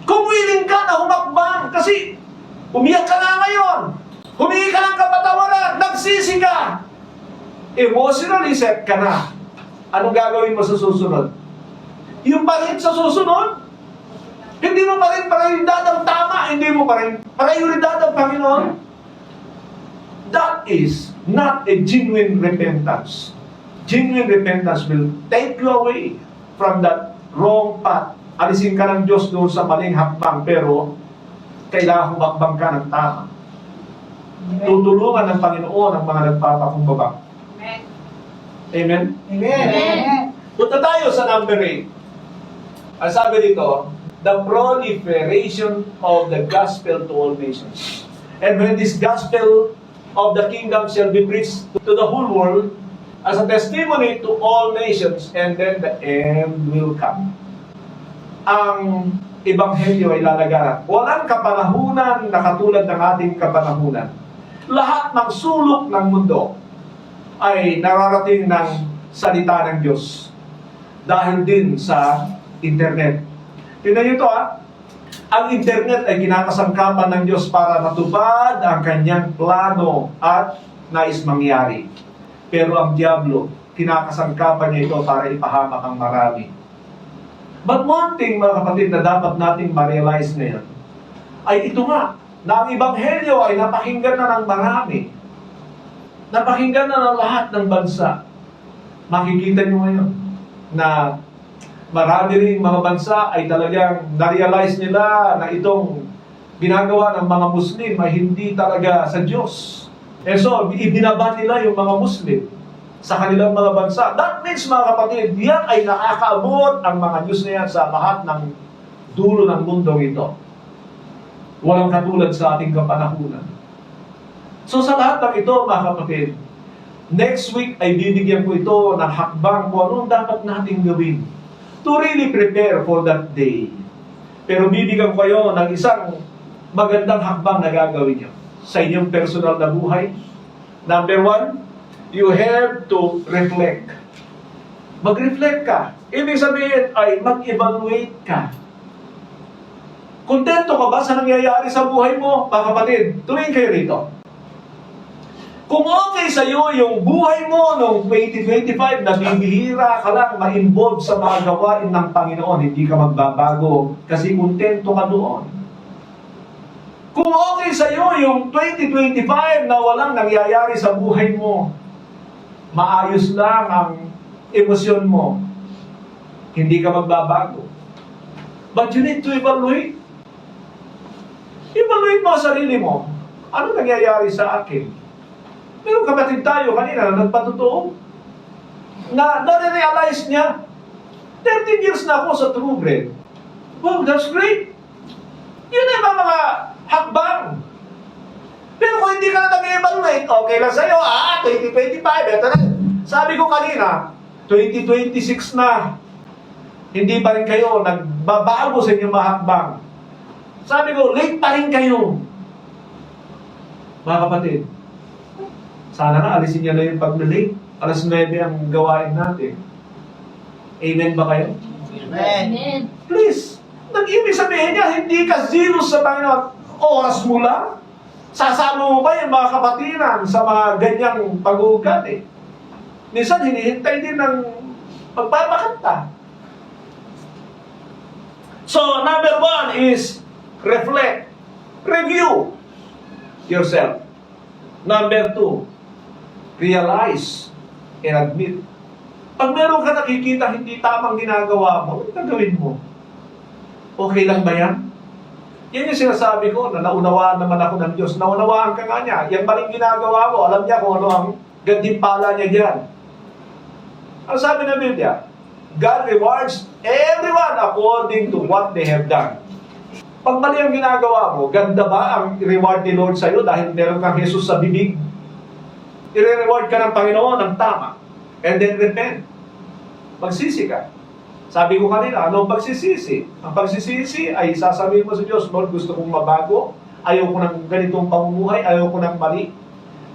Kung willing ka na humakbang, kasi umiyak ka na ngayon, humingi ka ng kapatawaran, nagsisi ka, emotionally set ka na. Anong gagawin mo sa susunod? Yung pa rin sa susunod? Hindi mo pa rin prioridad ang tama, hindi mo pa rin prioridad ang Panginoon. That is not a genuine repentance. Genuine repentance will take you away from that wrong path. Alisin ka ng Diyos doon sa maling hakbang, pero kailangan humakbang ka ng tama. Tutulungan ng Panginoon ang mga nagpapakumbaba. Amen? Amen. Punta tayo sa number 8. Ang sabi dito, the proliferation of the gospel to all nations. And when this gospel of the kingdom shall be preached to the whole world as a testimony to all nations, and then the end will come. Ang ebanghelyo ay lalagaran. Walang kapanahunan na katulad ng ating kapanahunan. Lahat ng sulok ng mundo ay nararating ng salita ng Diyos. Dahil din sa internet. Tingnan niyo ito Ang internet ay kinakasangkapan ng Diyos para matupad ang kanyang plano at nais mangyari. Pero ang diablo, kinakasangkapan niya ito para ipahamak ang marami. But one thing, mga kapatid, na dapat nating ma-realize ngayon, ay ito nga, na ang ebanghelyo ay napakinggan na ng marami. Napakinggan na ng lahat ng bansa. Makikita niyo ngayon na marami rin mga bansa ay talagang na-realize nila na itong ginagawa ng mga Muslim ay hindi talaga sa Diyos. And so, ibinaban nila yung mga Muslim sa kanilang mga bansa. That means, mga kapatid, yan ay nakakaabot ang mga Diyos na yan sa lahat ng dulo ng mundong ito. Walang katulad sa ating kapanahunan. So sa lahat ng ito, mga kapatid, next week ay bibigyan ko ito ng hakbang kung anong dapat nating gawin to really prepare for that day. Pero bibigyan ko kayo ng isang magandang hakbang na gagawin nyo sa inyong personal na buhay. Number 1, you have to reflect. Mag-reflect ka. Ibig sabihin ay mag-evaluate ka. Kontento ka ba sa nangyayari sa buhay mo? Mga kapatid, tumingin kayo rito. Kung okay sa'yo yung buhay mo noong 2025 na bibihira ka lang ma-involve sa mga gawain ng Panginoon, hindi ka magbabago kasi kontento ka doon. Kung okay sa'yo yung 2025 na walang nangyayari sa buhay mo, maayos lang ang emosyon mo, hindi ka magbabago. But you need to evaluate. Evaluate mo ang sarili mo. Ano nangyayari sa akin? Pero kapatid tayo kanina na nagpatotoo na nare-realize niya 13 years na ako sa True Bread. Wow, that's great. Yun ay mga hakbang. Pero kung hindi ka na nag-evaluate, okay lang sa'yo, 2025, ito na. Sabi ko kanina, 2026 na. Hindi pa rin kayo nagbabago sa inyong mga hakbang. Sabi ko, late pa rin kayo. Mga kapatid, sana na alisin niya na yung pag-late. Alas 9 ang gawain natin. Amen ba kayo? Amen. Please, nag-ibig sabihin niya, hindi ka zealous sa Panginoon. Oras mo lang. Sasama mo ba yung mga kapatiran sa mga ganyang pag-uugat Minsan, hinihintay din ng pagpapakanta. So, number 1 is reflect. Review yourself. Number 2, realize and admit. Pag meron ka nakikita hindi tamang ginagawa mo, ano gagawin mo? Okay lang ba yan? Yan yung sinasabi ko na naunawaan naman ako ng Diyos. Naunawaan ka nga niya. Yan ba rin ginagawa mo? Alam niya kung ano ang gantimpala niya dyan. Ang sabi ng Biblia, God rewards everyone according to what they have done. Pag mali ang ginagawa mo, ganda ba ang reward ni Lord sa'yo dahil meron kang Jesus sa bibig? I-reward ka ng Panginoon ng tama. And then repent. Magsisi ka. Sabi ko kanina, ano ang pagsisisi? Ang pagsisisi ay sasabihin mo sa Diyos, Lord, gusto kong mabago. Ayaw ko ng ganitong pamumuhay. Ayaw ko ng mali.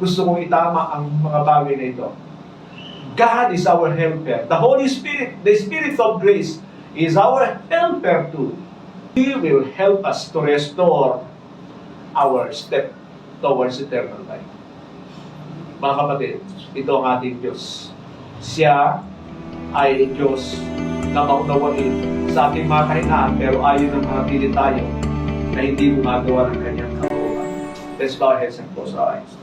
Gusto kong itama ang mga bagay na ito. God is our helper. The Holy Spirit, the Spirit of grace, is our helper too. He will help us to restore our step towards eternal life. Mga kapatid, ito ang ating Diyos. Siya ay Diyos na maunawain sa ating mga kahinaan, pero ayaw ng mga pilit tayo na hindi gumagawa ng kanyang kautusan. Let's bow our heads and close our eyes.